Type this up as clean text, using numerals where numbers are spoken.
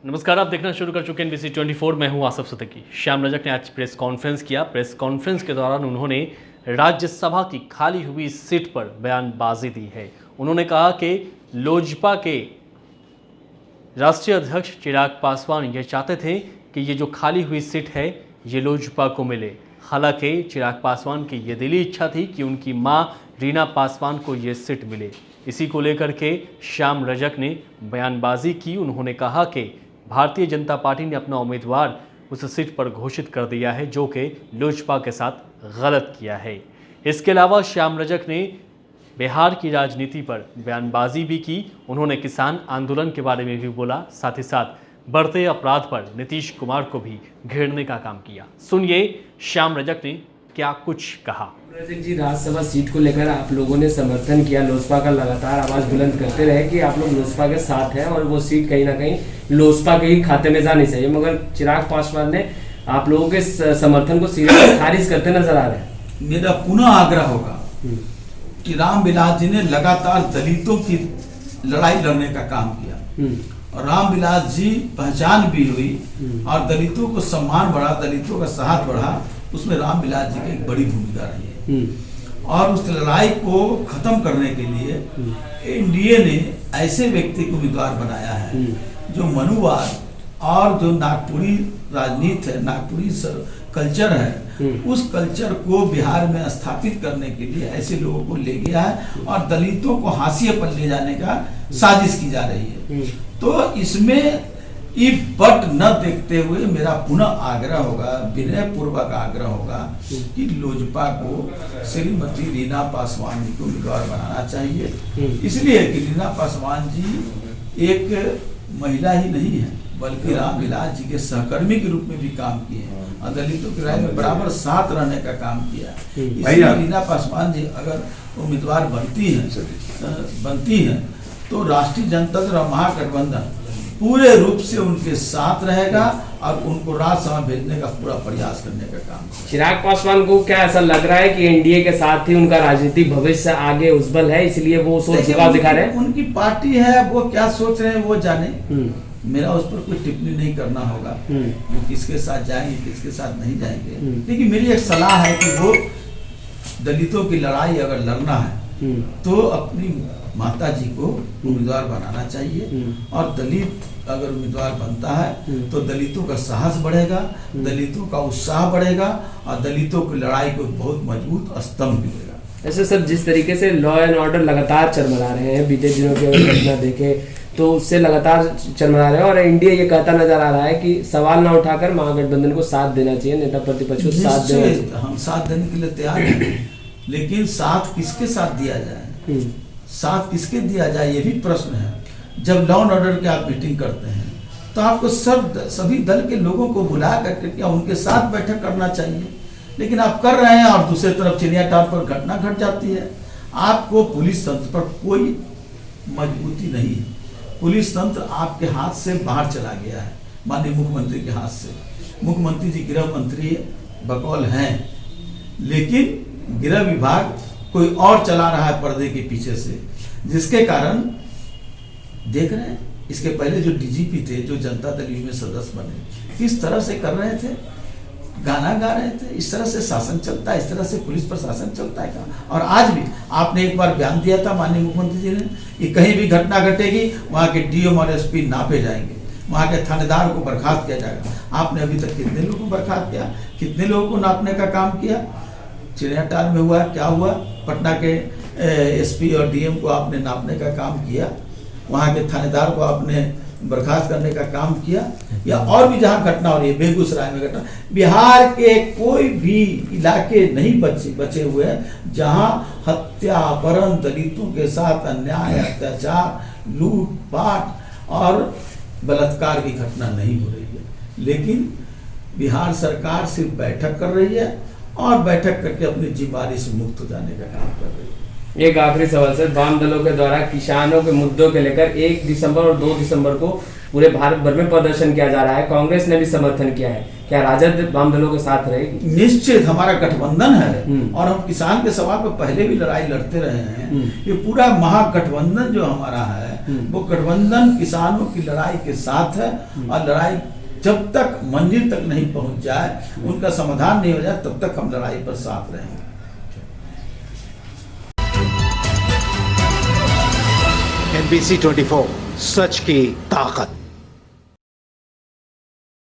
नमस्कार, आप देखना शुरू कर चुके हैं NBC 24। मैं हूं आसिफ सिद्दीकी। श्याम रजक ने आज प्रेस कॉन्फ्रेंस किया। प्रेस कॉन्फ्रेंस के दौरान उन्होंने राज्यसभा की खाली हुई सीट पर बयानबाजी दी है। उन्होंने कहा कि लोजपा के राष्ट्रीय अध्यक्ष चिराग पासवान ये चाहते थे कि ये जो खाली हुई सीट है ये लोजपा को मिले। हालांकि चिराग पासवान की ये दिली इच्छा थी कि उनकी मां रीना पासवान को ये सीट मिले। इसी को लेकर के श्याम रजक ने बयानबाजी की। उन्होंने कहा कि भारतीय जनता पार्टी ने अपना उम्मीदवार उस सीट पर घोषित कर दिया है जो कि लोजपा के साथ गलत किया है। इसके अलावा श्याम रजक ने बिहार की राजनीति पर बयानबाजी भी की। उन्होंने किसान आंदोलन के बारे में भी बोला, साथ ही साथ बढ़ते अपराध पर नीतीश कुमार को भी घेरने का काम किया। सुनिए श्याम रजक ने क्या कुछ कहा। रजक जी, राज्यसभा सीट को लेकर आप लोगों ने समर्थन किया, लोजपा का लगातार आवाज बुलंद करते रहे कि आप लोग लोजपा के साथ हैं और वो सीट कहीं ना कहीं लोजपा के ही खाते में जानी चाहिए, मगर चिराग पासवान ने आप लोगों के समर्थन को सीधे खारिज करते नजर आ रहे हैं। मेरा पुनः आग्रह होगा कि रामविलास जी ने लगातार दलितों की लड़ाई लड़ने का काम किया और रामविलास जी पहचान भी हुई और दलितों को सम्मान बढ़ा, दलितों का साथ बढ़ा, उसमें रामविलास जी की एक बड़ी भूमिका रही है। और उस लड़ाई को खत्म करने के लिए एनडीए ने ऐसे व्यक्ति को उम्मीदवार बनाया है जो मनुवाद और जो नागपुरी राजनीति है, नागपुरी कल्चर है, उस कल्चर को बिहार में स्थापित करने के लिए ऐसे लोगों को ले गया है और दलितों को हाशिए पर ले जाने का साजिश की जा रही है। तो इसमें बट न देखते हुए मेरा पुनः आग्रह होगा, विनय पूर्वक आग्रह होगा कि लोजपा को श्रीमती रीना पासवान जी को उम्मीदवार बनाना चाहिए। इसलिए कि रीना पासवान जी एक महिला ही नहीं है बल्कि रामविलास जी के सहकर्मी के रूप में भी काम किए हैं और दलितों की राय में बराबर साथ रहने का काम किया। इसलिए रीना पासवान जी अगर उम्मीदवार बनती हैं तो राष्ट्रीय जनता दल और महागठबंधन पूरे रूप से उनके साथ रहेगा और उनको राज्यसभा भेजने का पूरा प्रयास करने का काम। चिराग पासवान को क्या ऐसा लग रहा है कि एनडीए के साथ ही उनका राजनीतिक भविष्य आगे उज्जवल है, इसलिए वो सोच झुकाव दिखा रहे हैं? उनकी पार्टी है, वो क्या सोच रहे हैं वो जाने। मेरा उस पर कोई टिप्पणी नहीं करना होगा वो किसके साथ जाएंगे किसके साथ नहीं जाएंगे। लेकिन मेरी एक सलाह है कि वो दलितों की लड़ाई अगर लड़ना है तो अपनी माता जी को उम्मीदवार बनाना चाहिए और दलित अगर उम्मीदवार बनता है तो दलितों का साहस बढ़ेगा, दलितों का उत्साह बढ़ेगा और दलितों की लड़ाई को बहुत मजबूत स्तंभ मिलेगा। ऐसे सर, जिस तरीके से लॉ एंड ऑर्डर लगातार चरमरा रहे हैं, बीते दिनों की अगर घटना देखें तो उससे लगातार चरमरा रहे हैं और एनडीए ये कहता नजर आ रहा है कि सवाल ना उठाकर महागठबंधन को साथ देना चाहिए, नेता प्रतिपक्ष को साथ देना चाहिए। हम साथ देने के लिए तैयार हैं, लेकिन साथ किसके साथ दिया जाए, साथ किसके दिया जाए ये भी प्रश्न है। जब लॉ एंड ऑर्डर की आप मीटिंग करते हैं तो आपको सभी दल के लोगों को बुला करके उनके साथ बैठक करना चाहिए, लेकिन आप कर रहे हैं और दूसरी तरफ चिड़ियाटाप पर घटना घट जाती है। आपको पुलिस तंत्र पर कोई मजबूती नहीं है, पुलिस तंत्र आपके हाथ से बाहर चला गया है, माननीय मुख्यमंत्री के हाथ से। मुख्यमंत्री जी गृह मंत्री बकौल हैं, लेकिन गृह विभाग कोई और चला रहा है पर्दे के पीछे से, जिसके कारण देख रहे हैं इसके पहले जो डीजीपी थे, जो जनता दल यू में सदस्य बने, किस तरह से कर रहे थे, गाना गा रहे थे। इस तरह से शासन चलता है, इस तरह से पुलिस प्रशासन चलता है का। और आज भी आपने एक बार बयान दिया था माननीय मुख्यमंत्री जी ने कि कहीं भी घटना घटेगी वहाँ के डीएम और एसपी नापे जाएंगे, वहाँ के थानेदार को बर्खास्त किया जाएगा। आपने अभी तक कितने लोगों को बर्खास्त किया, कितने लोगों को नापने का काम किया? चिड़ियाटार में हुआ क्या हुआ, पटना के एसपी और डीएम को आपने नापने का काम किया, वहाँ के थानेदार को आपने बर्खास्त करने का काम किया, या और भी जहाँ घटना हो रही है, बेगूसराय में घटना, बिहार के कोई भी इलाके नहीं बचे हुए हैं जहाँ हत्या, अपहरण, दलितों के साथ अन्याय, अत्याचार, लूटपाट और बलात्कार की घटना नहीं हो रही है। लेकिन बिहार सरकार सिर्फ बैठक कर रही है और बैठक करके अपनी जिम्मेदारी से मुक्त हो जाने का काम कर रही है। एक आखिरी सवाल सर, वाम दलों के द्वारा किसानों के मुद्दों के लेकर 1 दिसंबर और 2 दिसंबर को पूरे भारत भर में प्रदर्शन किया जा रहा है, कांग्रेस ने भी समर्थन किया है, क्या राजद वाम दलों के साथ रहेगी? निश्चित हमारा गठबंधन है और हम किसान के सवाल पर पहले भी लड़ाई लड़ते रहे हैं। ये पूरा महागठबंधन जो हमारा है वो गठबंधन किसानों की लड़ाई के साथ है और लड़ाई जब तक मंजिल तक नहीं पहुंच जाए, उनका समाधान नहीं हो जाए, तब तक हम लड़ाई पर साथ रहेंगे। NBC 24 सच की ताकत।